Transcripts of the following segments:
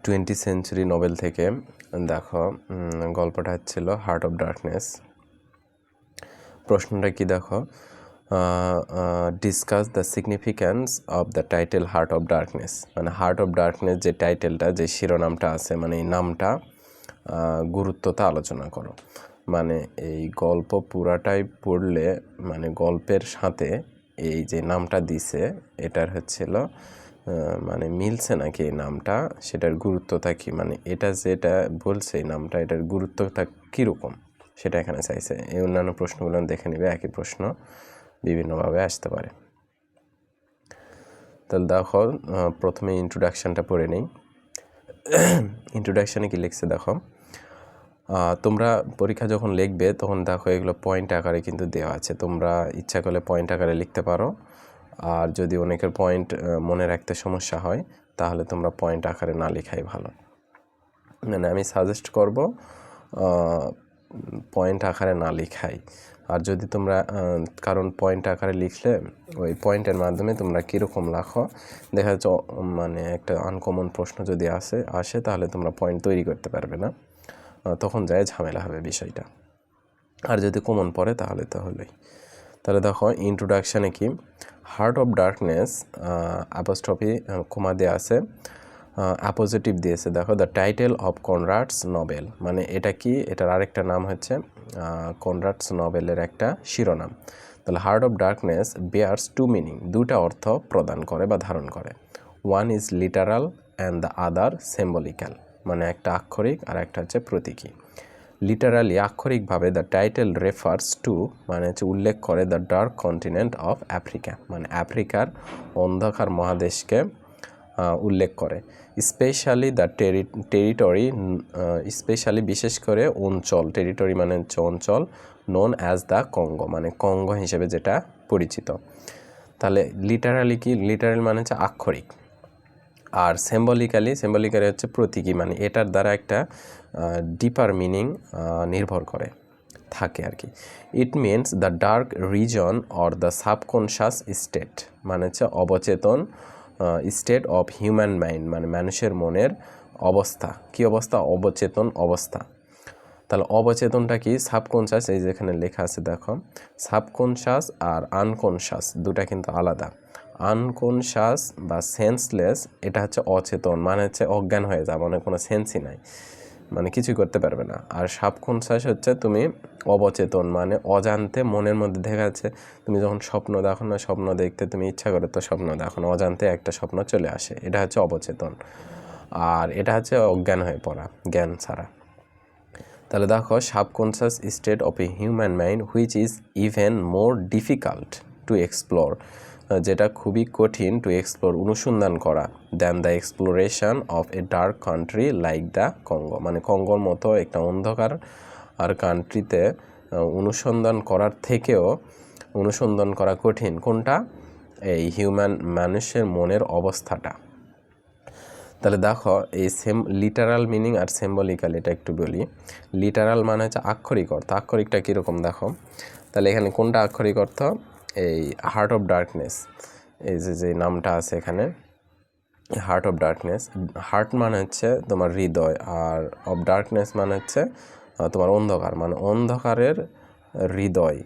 20th century Nobel থেকে। দেখো গল্পটা হচ্ছিল হার্ট অফ ডার্কনেস। প্রশ্নটা কি দেখো, discuss the significance of the title heart of darkness. মানে হার্ট অফ ডার্কনেস যে টাইটেলটা, যে শিরোনামটা আছে, মানে এই নামটা গুরুত্বটা আলোচনা করো। মানে এই গল্প পুরাটাই পড়লে মানে গল্পের সাথে এই যে নামটা দিছে এটার হচ্ছিল মানে মিলছে নাকি এই নামটা, সেটার গুরুত্বটা কি, মানে এটা যেটা বলছে এই নামটা এটার গুরুত্বটা কীরকম সেটা এখানে চাইছে। এই অন্যান্য প্রশ্নগুলো দেখে নেবে, একই প্রশ্ন বিভিন্নভাবে আসতে পারে। তাহলে দেখো প্রথমে ইন্ট্রোডাকশানটা পড়ে নেই। ইন্ট্রোডাকশানে কি লিখছে দেখো, তোমরা পরীক্ষা যখন লিখবে তখন দেখো এগুলো পয়েন্ট আকারে কিন্তু দেওয়া আছে, তোমরা ইচ্ছা করলে পয়েন্ট আকারে লিখতে পারো। আর যদি অনেকের পয়েন্ট মনে রাখতে সমস্যা হয় তাহলে তোমরা পয়েন্ট আকারে না লেখাই ভালো। মানে আমি সাজেস্ট করব পয়েন্ট আকারে না লেখাই। আর যদি তোমরা কারণ পয়েন্ট আকারে লিখলে ওই পয়েন্টের মাধ্যমে তোমরা কীরকম লেখো দেখা যাচ্ছে, মানে একটা আনকমন প্রশ্ন যদি আসে তাহলে তোমরা পয়েন্ট তৈরি করতে পারবে না, তখন যায় ঝামেলা হবে বিষয়টা। আর যদি কমন পড়ে তাহলে তাহলে দেখো ইন্ট্রোডাকশানে কি, হার্ট অফ ডার্কনেস অ্যাপোস্ট্রফি কমা দেওয়া আছে, অ্যাপোজিটিভ দিয়েছে দেখো, দ্য টাইটেল অফ কনরাডস নভেল। মানে এটা কি, এটার আরেকটা নাম হচ্ছে কনরাডস নভেলের একটা শিরোনাম। তাহলে Heart of Darkness bears two meaning, দুটা অর্থ প্রদান করে বা ধারণ করে। One is literal and the other symbolical, মানে একটা আক্ষরিক আর একটা হচ্ছে প্রতীকী। লিটারালি আক্ষরিকভাবে দ্য টাইটেল রেফার্স টু, মানে হচ্ছে উল্লেখ করে the dark continent of Africa, মানে আফ্রিকার অন্ধকার মহাদেশকে উল্লেখ করে। স্পেশালি দ্য টেরিটরি, স্পেশালি বিশেষ করে অঞ্চল, টেরিটরি মানে হচ্ছে অঞ্চল, নোন অ্যাজ দ্য কঙ্গো, মানে কঙ্গো হিসেবে যেটা পরিচিত। তাহলে লিটারালি কি, লিটারাল মানে হচ্ছে আক্ষরিক, আর সিম্বলিক্যালি হচ্ছে প্রতীকী, মানে এটার দ্বারা একটা ডিপার মিনিং নির্ভর করে থাকে আর কি। It means the dark reason or the subconscious state, মানে হচ্ছে অবচেতন স্টেট অফ হিউম্যান মাইন্ড, মানে মানুষের মনের অবস্থা। কি অবস্থা? অবচেতন অবস্থা। তাহলে অবচেতনটা কি? সাবকনশাস, এই যেখানে লেখা আছে দেখো, সাবকনশাস আর আনকনশাস দুটা কিন্তু আলাদা। আনকনশাস বা সেন্সলেস এটা হচ্ছে অচেতন, মানে হচ্ছে অজ্ঞান হয়ে যাওয়া, মানে কোনো সেন্সই নাই, মানে কিছুই করতে পারবে না। আর সাবকনশাস হচ্ছে তুমি অবচেতন, মানে অজান্তে মনের মধ্যে দেখা যাচ্ছে, তুমি যখন স্বপ্ন দেখো না, স্বপ্ন দেখতে তুমি ইচ্ছা করে তো স্বপ্ন দেখো না, অজান্তে একটা স্বপ্ন চলে আসে, এটা হচ্ছে অবচেতন। আর এটা হচ্ছে অজ্ঞান হয়ে পড়া, জ্ঞান ছাড়া। তাহলে দেখো subconscious state of a human mind which is even more difficult to explore, যেটা খুবই কঠিন টু এক্সপ্লোর অনুসন্ধান করা, than the exploration of a dark country like the Congo, মানে কঙ্গোর মতো একটা অন্ধকার আর কান্ট্রিতে অনুসন্ধান করার থেকেও অনুসন্ধান করা কঠিন কোনটা? এই মানুষের মনের অবস্থাটা। তাহলে দেখো এই লিটারাল মিনিং আর সিম্বলিক্যাল এটা একটু বলি। লিটারাল মানে হচ্ছে আক্ষরিক অর্থ, আক্ষরিকটা কীরকম দেখো, তাহলে এখানে কোনটা আক্ষরিক অর্থ? এই হার্ট অফ ডার্কনেস, এই যে নামটা আছে এখানে, হার্ট অফ ডার্কনেস। হার্ট মানে হচ্ছে তোমার হৃদয়, আর অফ ডার্কনেস মানে হচ্ছে তোমার অন্ধকার, মানে অন্ধকারের হৃদয়,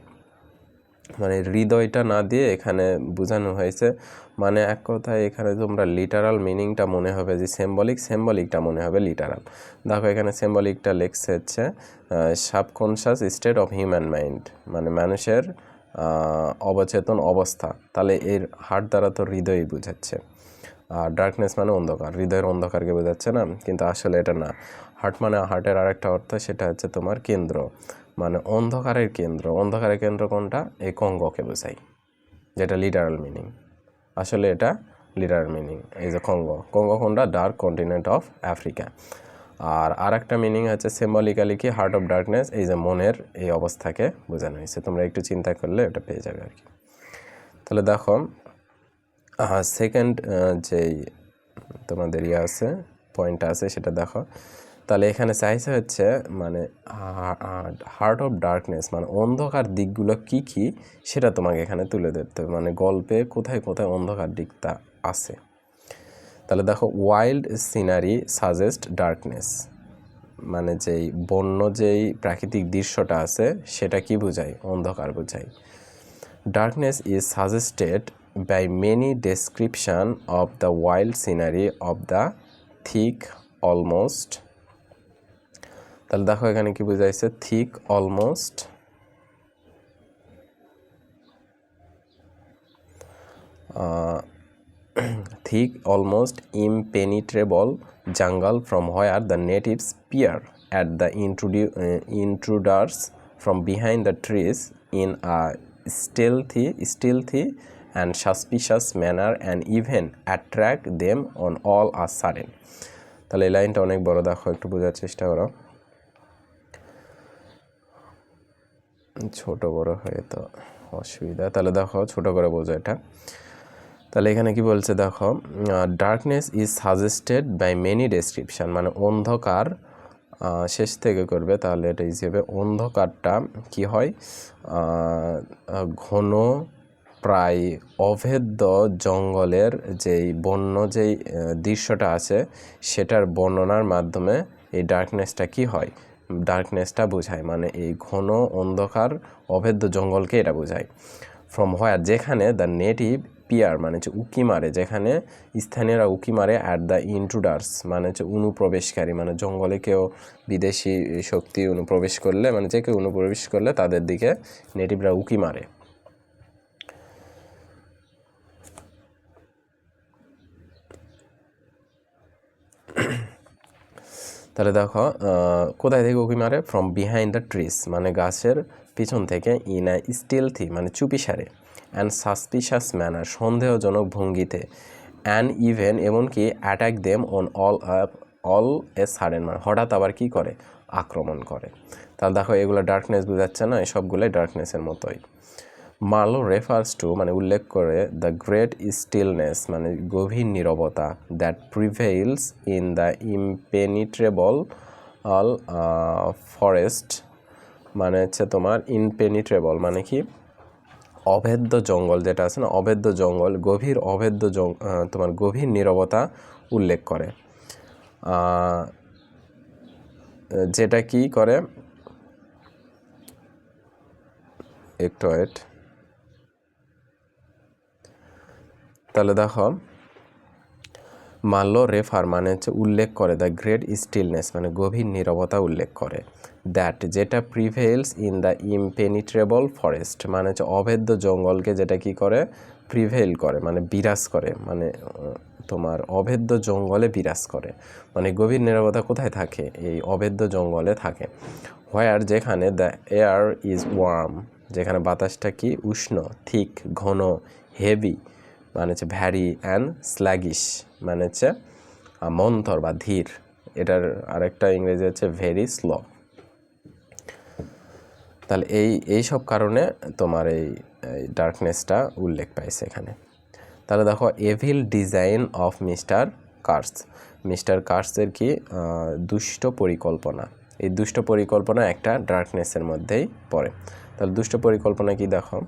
মানে হৃদয়টা না দিয়ে এখানে বোঝানো হয়েছে। মানে এক কথায় এখানে তোমরা লিটারাল মিনিংটা মনে হবে যে সিম্বলিকটা মনে হবে লিটারাল। দেখো এখানে সিম্বলিকটা লেখছে হচ্ছে subconscious state of human mind, মানে মানুষের অবচেতন অবস্থা। তাহলে এর হার্ট দ্বারা তো হৃদয়ই বোঝাচ্ছে, আর ডার্কনেস মানে অন্ধকার, হৃদয়ের অন্ধকারকে বোঝাচ্ছে না, কিন্তু আসলে এটা না। হার্ট মানে, হার্টের আরেকটা অর্থ সেটা হচ্ছে তোমার কেন্দ্র, মানে অন্ধকারের কেন্দ্র। অন্ধকারের কেন্দ্র কোনটা? এই কঙ্গোকে বোঝাই, যেটা লিটারাল মিনিং। আসলে এটা লিটারাল মিনিং, এই যে কঙ্গো কোনটা? Dark continent of Africa. আর একটা মিনিং হচ্ছে সিম্বলিক্যালি কি, হার্ট অফ ডার্কনেস, এই যে মনের এই অবস্থাকে বোঝানো হয়েছে। তোমরা একটু চিন্তা করলে ওটা পেয়ে যাবে আর কি। তাহলে দেখো সেকেন্ড যেই তোমাদের আছে পয়েন্টটা আছে সেটা দেখো। তাহলে এখানে চাইছে হচ্ছে মানে হার্ট অফ ডার্কনেস মানে অন্ধকার দিকগুলো কি কি সেটা তোমাকে এখানে তুলে ধরতে হবে, মানে গল্পে কোথায় কোথায় অন্ধকার দিকটা আছে। তাহলে দেখো ওয়াইল্ড সিনারি সাজেস্ট ডার্কনেস, মানে যেই বন্য যেই প্রাকৃতিক দৃশ্যটা আছে সেটা কি বোঝায়? অন্ধকার বোঝায়। Darkness is suggested by many description of the wild scenery of the thick almost. তাহলে দেখো এখানে কি বোঝাইছে? Thick almost thick, almost impenetrable jungle from where the natives peer at the intruders from behind the trees in a stealthy and suspicious manner and even attract them on all a sudden. তাহলে এই লাইনটা অনেক বড়, দেখো একটু বোঝার চেষ্টা করো। ছোট বড় হয়ে তো অসুবিধা, তাহলে দেখো ছোট করে বোঝো এটা। তাহলে এখানে কি বলছে দেখো, darkness is suggested by many description, মানে অন্ধকার শেষ থেকে করবে তাহলে এটা ইজি হবে। অন্ধকারটা কি হয়? ঘন প্রায় অভেদ্য জঙ্গলের যেই বন্য যেই দৃশ্যটা আছে সেটার বর্ণনার মাধ্যমে এই ডার্কনেসটা কি হয়? ডার্কনেসটা বোঝায়, মানে এই ঘন অন্ধকার অভেদ্য জঙ্গলকে এটা বোঝায়। ফ্রম হোয়ার, যেখানে দ্য নেটিভ পিয়ার মানে হচ্ছে উকি মারে, যেখানে স্থানীয়রা উকি মারে, অ্যাট দ্য ইন্ট্রুডার্স মানে হচ্ছে অনুপ্রবেশকারী, মানে জঙ্গলে কেউ বিদেশি শক্তি অনুপ্রবেশ করলে, মানে যে কেউ অনুপ্রবেশ করলে তাদের দিকে নেটিভরা উকি মারে। তাহলে দেখো কোথায় থেকে উকি মারে? ফ্রম বিহাইন্ড দ্য ট্রিস মানে গাছের পিছন থেকে, ইন আ স্টিলথি মানে চুপিসারে, অ্যান্ড সাসপিশাস ম্যানার সন্দেহজনক ভঙ্গিতে, অ্যান্ড ইভেন এমনকি attack them on all a sudden মানে হঠাৎ আবার কি করে? আক্রমণ করে। তাহলে দেখো এগুলো ডার্কনেস বোঝাচ্ছে না, সবগুলোই ডার্কনেসের মতোই। মার্লো রেফার্স টু মানে উল্লেখ করে দ্য গ্রেট স্টিলনেস মানে গভীর নীরবতা, দ্যাট প্রিভেইলস ইন দ্য ইমপেনিট্রেবল ফরেস্ট মানে হচ্ছে তোমার ইনপেনিট্রেবল মানে কি? অভেদ্য জঙ্গল যেটা আছে না, অভেদ্য জঙ্গল, গভীর অভেদ্য তোমার গভীর নীরবতা উল্লেখ করে, যেটা কি করে? একটু ওয়েট। তাহলে দেখো মাল্লো রেফার মানে হচ্ছে উল্লেখ করে, দ্য গ্রেট স্টিলনেস মানে গভীর নীরবতা উল্লেখ করে, দ্যাট যেটা প্রিভেইলস ইন দ্য ইমপেনিট্রেবল ফরেস্ট মানে হচ্ছে অভেদ্য জঙ্গলকে যেটা কি করে? প্রিভেইল করে মানে বিরাজ করে, মানে তোমার অভেদ্য জঙ্গলে বিরাজ করে, মানে গভীর নীরবতা কোথায় থাকে? এই অভেদ্য জঙ্গলে থাকে। হোয়ার যেখানে দ্য এয়ার ইজ ওয়ার্ম যেখানে বাতাসটা কি? উষ্ণ, থিক ঘন, হেভি মানে হচ্ছে ভ্যারি, অ্যান্ড স্ল্যাগিশ মানে হচ্ছে মন্থর বা ধীর, এটার আরেকটা ইংরেজি হচ্ছে ভেরি স্লো। তাহলে এই সব কারণে তোমার এই ডার্কনেসটা উল্লেখ পাইছে এখানে। তাহলে দেখো evil design of mister Kurtz, mister কার্সের কি? দুষ্ট পরিকল্পনা, এই দুষ্ট পরিকল্পনা একটা ডার্কনেসের মধ্যেই পড়ে। তাহলে দুষ্ট পরিকল্পনা কি দেখো,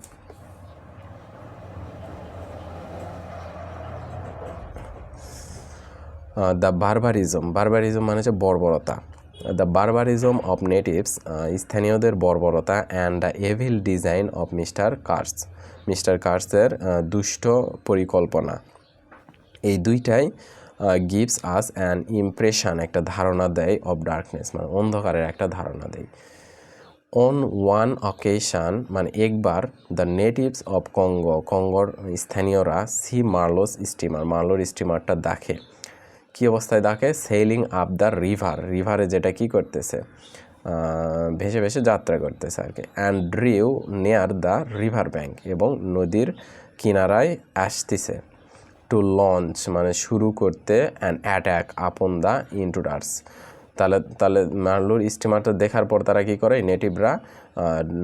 দ্য বারবারিজম, বারবারিজম মানে হচ্ছে বর্বরতা, দ্য বারবারিজম অফ নেটিভস স্থানীয়দের বর্বরতা, and the evil design of mister Kurtz, mister কার্সের দুষ্ট পরিকল্পনা, এই দুইটাই গিভস আস অ্যান ইমপ্রেশন একটা ধারণা দেয়, অফ ডার্কনেস মানে অন্ধকারের একটা ধারণা দেয়। অন ওয়ান অকেশন মানে একবার, দ্য নেটিভস অফ কঙ্গো কঙ্গোর স্থানীয়রা সি মার্লোস স্টিমার মার্লোর স্টিমারটা দেখে, কী অবস্থায় দেখে? সেইলিং আপ দ্য রিভার, রিভারে যেটা কি করতেছে? ভেসে ভেসে যাত্রা করতেছে আর কি। And drew near the river bank এবং নদীর কিনারায় আসতেছে, টু লঞ্চ মানে শুরু করতে, অ্যান্ড অ্যাট্যাক আপন দ্য ইন্ট্রুডার্স। তাহলে মার্লোর স্টিমারটা দেখার পর তারা কী করে? নেটিভরা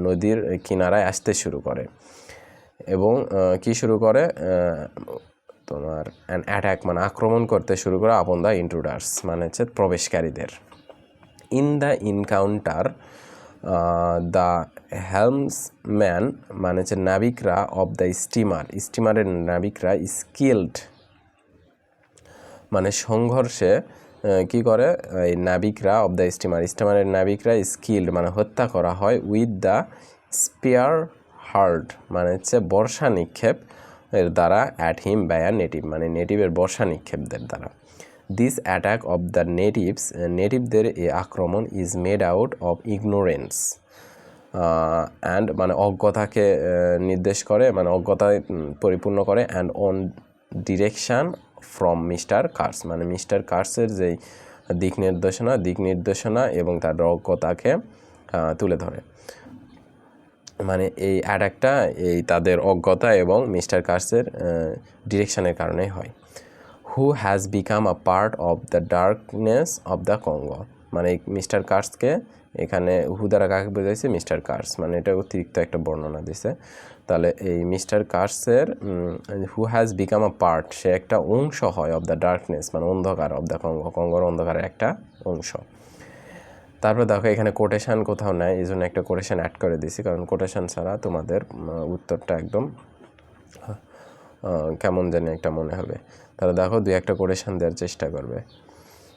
নদীর কিনারায় আসতে শুরু করে এবং কি শুরু করে? তোমার অ্যান অ্যাট্যাক মানে আক্রমণ করতে শুরু করে, আপন দ্য ইন্ট্রুডার্স মানে হচ্ছে প্রবেশকারীদের। ইন দ্য ইনকাউন্টার দ্য হেলমসম্যান মানে হচ্ছে নাবিকরা, অফ দ্য স্টিমার স্টিমারের নাবিকরা, স্কিল্ড মানে সংঘর্ষে কি করে এই নাবিকরা অব দ্য স্টিমারের নাবিকরা স্কিল্ড মানে হত্যা করা হয় উইথ দ্য স্পিয়ার হার্ড মানে হচ্ছে বর্ষা নিক্ষেপ এর দ্বারা at him by a native মানে নেটিভের বর্ষা নিক্ষেপদের দ্বারা। দিস অ্যাটাক অব দ্য নেটিভদের এই আক্রমণ is made out of ignorance and মানে অজ্ঞতাকে নির্দেশ করে মানে অজ্ঞতায় পরিপূর্ণ করে and on direction from mister Kurtz মানে মিস্টার কার্সের যেই দিক নির্দেশনা এবং তার অজ্ঞতাকে তুলে ধরে। মানে এই অ্যাটাকটা এই তাদের অজ্ঞতা এবং মিস্টার কার্সের ডিরেকশানের কারণেই হয়। হু has become a part of the darkness of the Congo মানে মিস্টার কার্সকে এখানে হু দ্বারা কাকে বোঝাইছে মিস্টার কার্স মানে এটা অতিরিক্ত একটা বর্ণনা দিছে। তাহলে এই মিস্টার কার্সের who has become a part সে একটা অংশ হয় অফ দ্য ডার্কনেস মানে অন্ধকার অফ দ্য কঙ্গোর অন্ধকারের একটা অংশ। তারপর দেখো এখানে কোটেশান কোথাও নাই, এই জন্য একটা কোটেশান অ্যাড করে দিছি, কারণ কোটেশান ছাড়া তোমাদের উত্তরটা একদম কেমন জানি একটা মনে হবে। তাহলে দেখো দুই একটা কোটেশান দেওয়ার চেষ্টা করবে।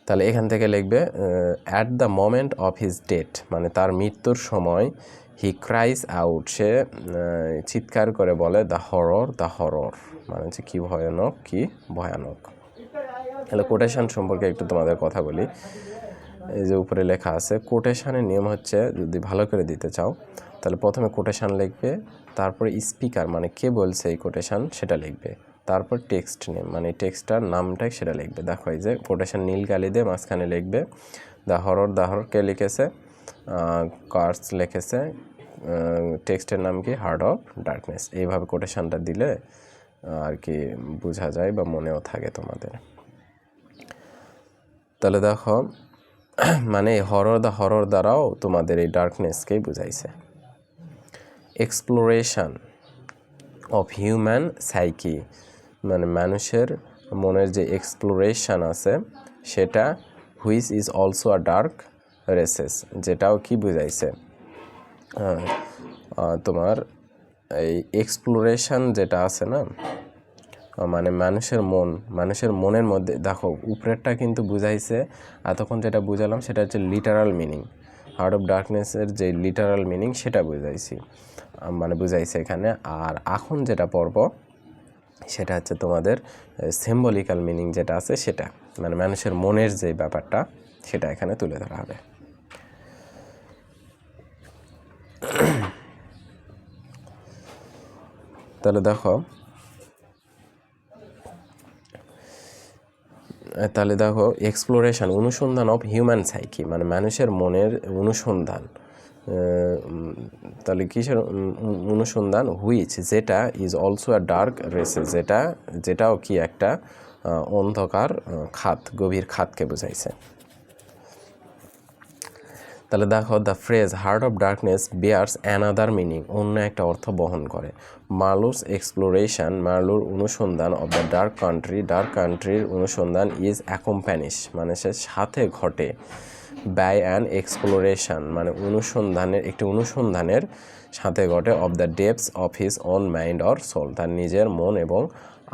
তাহলে এখান থেকে লিখবে at the moment of his death মানে তার মৃত্যুর সময় হি ক্রাইস আউট সে চিৎকার করে বলে দ্য হরর মানে হচ্ছে কী ভয়ানক কী ভয়ানক। তাহলে কোটেশান সম্পর্কে একটু তোমাদের কথা বলি। এই যে উপরে লেখা আছে কোটেশানের নিয়ম হচ্ছে যদি ভালো করে দিতে চাও তাহলে প্রথমে কোটেশান লিখবে, তারপরে স্পিকার মানে কে বলছে এই কোটেশান সেটা লিখবে, তারপর টেক্সট নেম মানে টেক্সটার নামটাই সেটা লিখবে। দেখো এই যে কোটেশান নীল কালি দিয়ে মাঝখানে লিখবে দ্য হরর কে লিখেছে, কার্স লিখেছে, টেক্সটের নাম কি হার্ট অফ ডার্কনেস। এইভাবে কোটেশানটা দিলে আর কি বোঝা যায় বা মনেও থাকে তোমাদের। তাহলে দেখো মানে হরর দ্বারাও তোমাদের এই ডার্কনেসকেই বুঝাইছে। এক্সপ্লোরেশন অফ হিউম্যান সাইকি মানে মানুষের মনের যে এক্সপ্লোরেশন আছে সেটা which is also a dark races যেটাও কি বুঝাইছে তোমার এই এক্সপ্লোরেশন যেটা আছে না মানে মানুষের মনের মধ্যে দেখো উপরেরটা কিন্তু বুঝাইছে এতক্ষণ যেটা বুঝালাম সেটা হচ্ছে লিটারাল মিনিং, হার্ট অফ ডার্কনেসের যে লিটারাল মিনিং সেটা বুঝাইছে এখানে। আর এখন যেটা পড়ব সেটা হচ্ছে তোমাদের সিম্বলিক্যাল মিনিং যেটা আছে সেটা মানে মানুষের মনের যে ব্যাপারটা সেটা এখানে তুলে ধরা হবে। তাহলে দেখো এক্সপ্লোরেশন অনুসন্ধান অফ হিউম্যান সাইকি মানে মানুষের মনের অনুসন্ধান, তাহলে কিসের অনুসন্ধান হুইচ যেটা is also a dark races যেটাও কি একটা অন্ধকার খাত গভীর খাতকে বোঝাইছে। তাহলে দেখো the phrase heart of darkness bears another meaning অন্য একটা অর্থ বহন করে। মার্লুস এক্সপ্লোরেশন মার্লুর অনুসন্ধান অফ দ্য ডার্ক কান্ট্রির অনুসন্ধান ইজ অ্যাকম্প্যানিশ মানে সে সাথে ঘটে বাই অ্যান এক্সপ্লোরেশন মানে অনুসন্ধানের সাথে ঘটে of the depths of his own mind or soul তার নিজের মন এবং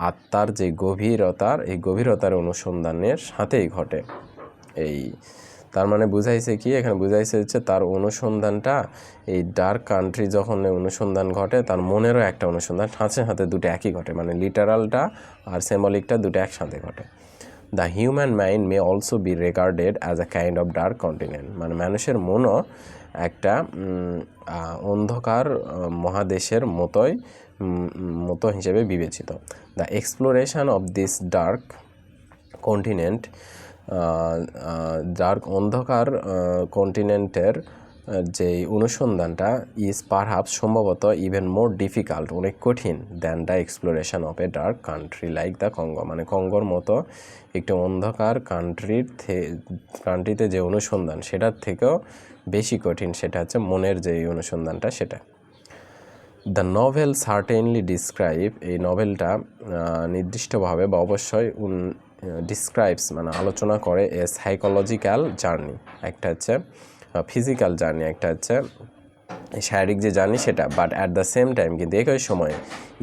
আত্মার যে গভীরতার অনুসন্ধানের সাথেই ঘটে। এই তার মানে বুঝাইছে কি এখানে বুঝাইছে হচ্ছে তার অনুসন্ধানটা এই ডার্ক কান্ট্রি যখন অনুসন্ধান ঘটে তার মনেরও একটা অনুসন্ধান সাথে দুটো একই ঘটে মানে লিটারালটা আর সিম্বলিকটা দুটো একসাথে ঘটে। The human mind may also be regarded as a kind of dark continent মানে মানুষের মনও একটা অন্ধকার মহাদেশের মতো হিসেবে বিবেচিত। The exploration of this dark continent অন্ধকার কন্টিনেন্টের যে অনুসন্ধানটা ইজ পারহাপস সম্ভবত ইভেন মোর ডিফিকাল্ট অনেক কঠিন than the exploration of a dark country like the Congo মানে কঙ্গোর মতো একটি অন্ধকার কান্ট্রিতে যে অনুসন্ধান সেটার থেকেও বেশি কঠিন সেটা হচ্ছে মনের যে অনুসন্ধানটা সেটা। দ্য নভেল সার্টেনলি ডিসক্রাইব এই নভেলটা নির্দিষ্টভাবে বা অবশ্যই ডিসক্রাইবস মানে আলোচনা করে এ সাইকোলজিক্যাল জার্নি একটা হচ্ছে ফিজিক্যাল জার্নি একটা হচ্ছে শারীরিক যে জার্নি সেটা but at the same time কিন্তু একই সময়ে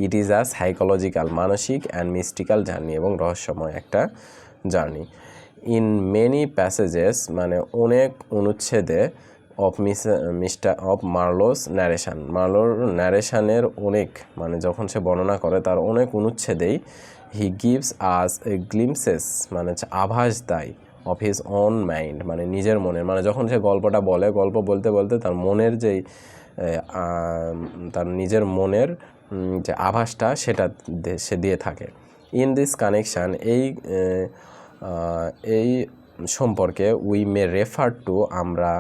ইট ইজ আ সাইকোলজিক্যাল মানসিক অ্যান্ড মিস্টিক্যাল জার্নি এবং রহস্যময় একটা জার্নি। ইন মেনি প্যাসেজেস মানে অনেক অনুচ্ছেদে অফ মার্লোস ন্যারেশন, মার্লোর ন্যারেশনের অনেক মানে যখন সে বর্ণনা করে তার অনেক অনুচ্ছেদেই he gives us A glimpses মানে আভাস দেয় অফ হিজ অন মাইন্ড মানে নিজের মনের, মানে যখন সে গল্পটা বলে, গল্প বলতে বলতে তার মনের যেই তার নিজের মনের যে আভাসটা সেটা সে দিয়ে থাকে। ইন দিস কানেকশান এই সম্পর্কে উই মে রেফার টু আমরা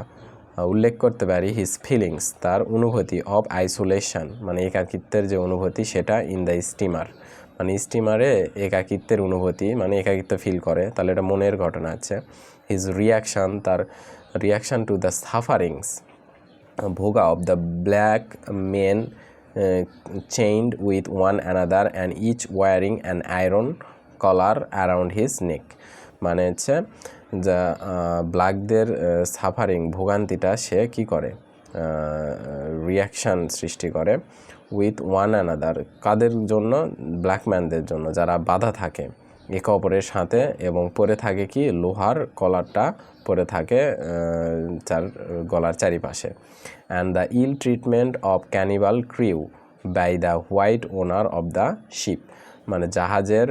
উল্লেখ করতে পারি হিজ ফিলিংস তার অনুভূতি অফ আইসোলেশন মানে একাকিত্বের যে অনুভূতি সেটা ইন দ্য স্টিমার মানে স্টিমারে একাকিত্বের অনুভূতি মানে একাকিত্ব ফিল করে, তাহলে এটা মনের ঘটনা আছে। হিজ রিয়াকশান তার রিয়াকশান টু দ্য সাফারিংস ভোগা of the black men chained with one another and each wearing an iron collar around his neck মানে হচ্ছে যা ব্ল্যাকদের সাফারিং ভোগান্তিটা সে কি করে রিয়াকশান সৃষ্টি করে উইথ ওয়ান অ্যানাদার কাদের জন্য, ব্ল্যাকম্যানদের জন্য যারা বাধা থাকে একে অপরের সাথে এবং পরে থাকে কি লোহার কলারটা পরে থাকে তার গলার চারিপাশে। And the ill treatment of cannibal crew by the white owner of the ship মানে জাহাজের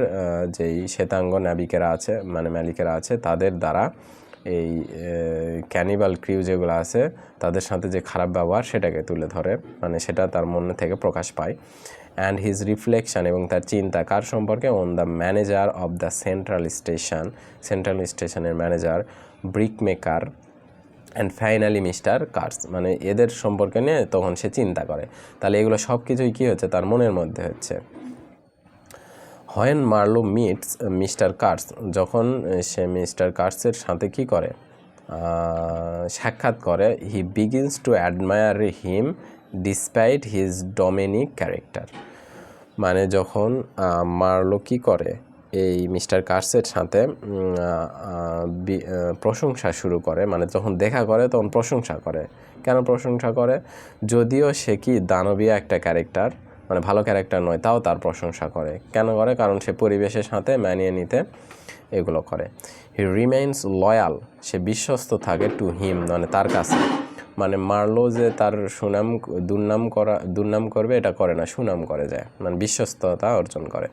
যেই শ্বেতাঙ্গ নাবিকেরা আছে মানে মালিকেরা আছে তাদের দ্বারা এই ক্যানিবাল ক্রিউ যেগুলো আছে তাদের সাথে যে খারাপ ব্যবহার সেটাকে তুলে ধরে মানে সেটা তার মনে থেকে প্রকাশ পায়। অ্যান্ড হিজ রিফ্লেকশন এবং তার চিন্তা কার সম্পর্কে, on the manager of the central স্টেশনের manager, brick maker and finally mister Kurtz মানে এদের সম্পর্কে নিয়ে তখন সে চিন্তা করে। তাহলে এগুলো সব কিছুই কী হচ্ছে তার মনের মধ্যে হচ্ছে। When Marlow meets mister Kurtz যখন সে মিস্টার কার্সের সাথে কী করে সাক্ষাৎ করে, he begins to admire him despite his demonic character মানে যখন মার্লো কী করে এই মিস্টার কার্সের সাথে প্রশংসা শুরু করে মানে যখন দেখা করে তখন প্রশংসা করে। কেন প্রশংসা করে, যদিও সে কি দানবীয় একটা ক্যারেক্টার মানে ভালো ক্যারেক্টার নয় তাও তার প্রশংসা করে। কেন করে, কারণ সে পরিবেশের সাথে মানিয়ে নিতে এগুলো করে। হি রিমেইনস লয়াল সে বিশ্বস্ত থাকে টু হিম মানে তার কাছে, মানে মার্লো যে তার দুর্নাম করবে এটা করে না, সুনাম করে যায় মানে বিশ্বস্ততা অর্জন করে।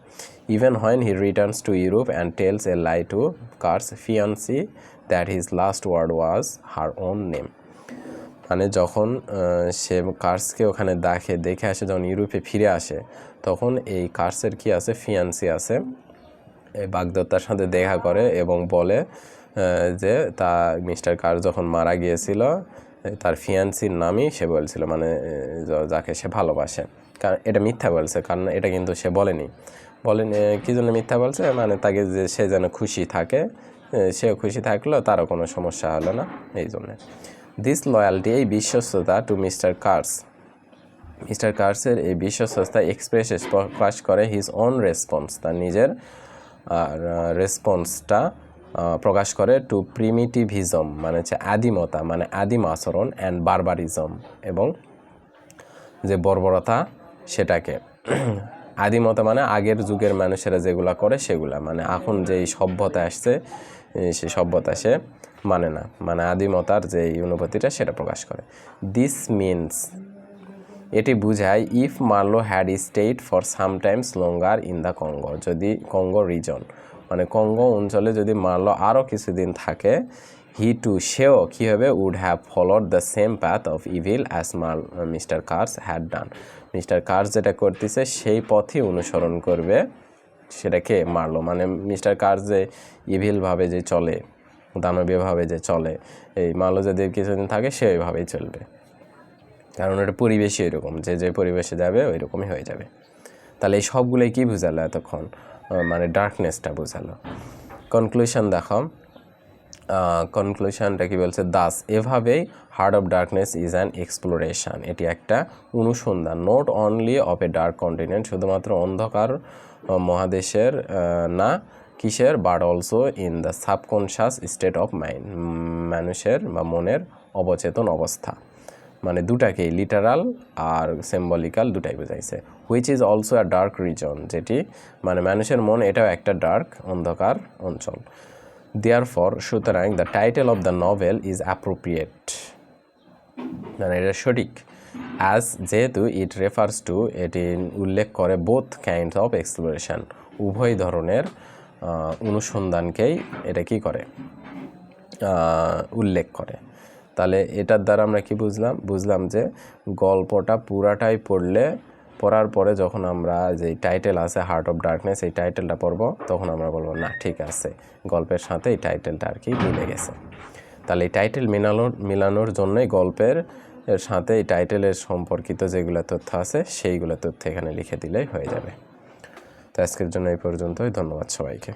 Even when he returns to Europe and tells a lie to Kurtz fiancee that his last word was her own name মানে যখন সে কার্সকে ওখানে দেখে আসে যখন ইউরোপে ফিরে আসে তখন এই কার্সের কি আছে ফিয়ান্সি আছে এই বাগদত্তার সাথে দেখা করে এবং বলে যে তা মিস্টার কার্স যখন মারা গিয়েছিল তার ফিয়ান্সির নামই সে বলছিল মানে যাকে সে ভালোবাসে। কারণ এটা মিথ্যা বলছে, কারণ এটা কিন্তু সে বলেনি কী জন্য মিথ্যা বলছে মানে তাকে যে সে যেন খুশি থাকে, সেও খুশি থাকলেও তারও কোনো সমস্যা হলো না এই জন্যে। দিস লয়ালটি এই বিশ্বস্ততা টু মিস্টার কার্সের এই বিশ্বস্ততা এক্সপ্রেসেস প্রকাশ করে হিজ অন রেসপন্স তার নিজের রেসপন্সটা প্রকাশ করে টু প্রিমিটিভিজম মানে হচ্ছে আদিমতা মানে আদিম আচরণ অ্যান্ড বারবারিজম এবং যে বর্বরতা সেটাকে আদিমতা মানে আগের যুগের মানুষেরা যেগুলা করে সেগুলা মানে এখন যেই সভ্যতা আসছে সেই সভ্যতা সে মানে না মানে আদিমতার যে অনুভূতিটা সেটা প্রকাশ করে। দিস মিনস এটি বুঝায় if Marlow had stayed for sometimes longer in the Congo যদি কঙ্গো রিজন মানে কঙ্গো অঞ্চলে যদি মার্লো আরও কিছুদিন থাকে সেও কী হবে would have followed the same path of evil as mister Kurtz had done mister Kurtz যেটা করতেছে সেই পথই অনুসরণ করবে সেটাকে মার্লো মানে মিস্টার কার্স যে ইভিলভাবে যে চলে দানবীয়ভাবে যে চলে এই মার্লো যদি কিছুদিন থাকে সে ওইভাবেই চলবে, কারণ এটা পরিবেশই এরকম যে পরিবেশে যাবে ওই রকমই হয়ে যাবে। তাহলে এই সবগুলোই কী বোঝালো এতক্ষণ মানে ডার্কনেসটা বোঝালো। কনক্লুশন দেখো, কনক্লুশনটা কি বলছে, দাস এভাবেই heart of darkness is an exploration এটি একটা অনুসন্ধান not only of a dark continent শুধুমাত্র অন্ধকার মহাদেশের না কিসের but also in the subconscious state of mind মানুষের বা মনের অবচেতন অবস্থা মানে দুটাকেই লিটারাল আর সিম্বলিক্যাল দুটাই বোঝাইছে। Which is also a dark region, যেটি মানে মানুষের মন এটাও একটা ডার্ক অন্ধকার অঞ্চল। দেয়ারফর সুতরাং the title of the novel is appropriate, মানে এটা সঠিক। অ্যাজ যেহেতু ইট রেফার্স টু, এটি উল্লেখ করে বোথ কাইন্ডস অফ এক্সপ্লোরেশন, উভয় ধরনের অনুসন্ধানকেই এটা কি করে উল্লেখ করে। তাহলে এটার দ্বারা আমরা কি বুঝলাম যে গল্পটা পুরাটাই পড়ার পরে যখন আমরা যে টাইটেল আছে হার্ট অফ ডার্কনেস, এই টাইটেলটা পড়ব, তখন আমরা বলবো না ঠিক আছে, গল্পের সাথে এই টাইটেলটা আর কি মিলে গেছে। তাহলে এই টাইটেল মিলানোর জন্যই গল্পের সাথে এই টাইটেলের সম্পর্কিত যেগুলো তথ্য আছে সেইগুলো তথ্য এখানে লিখে দিলেই হয়ে যাবে। তো আজকের জন্য এই পর্যন্তই, ধন্যবাদ সবাইকে।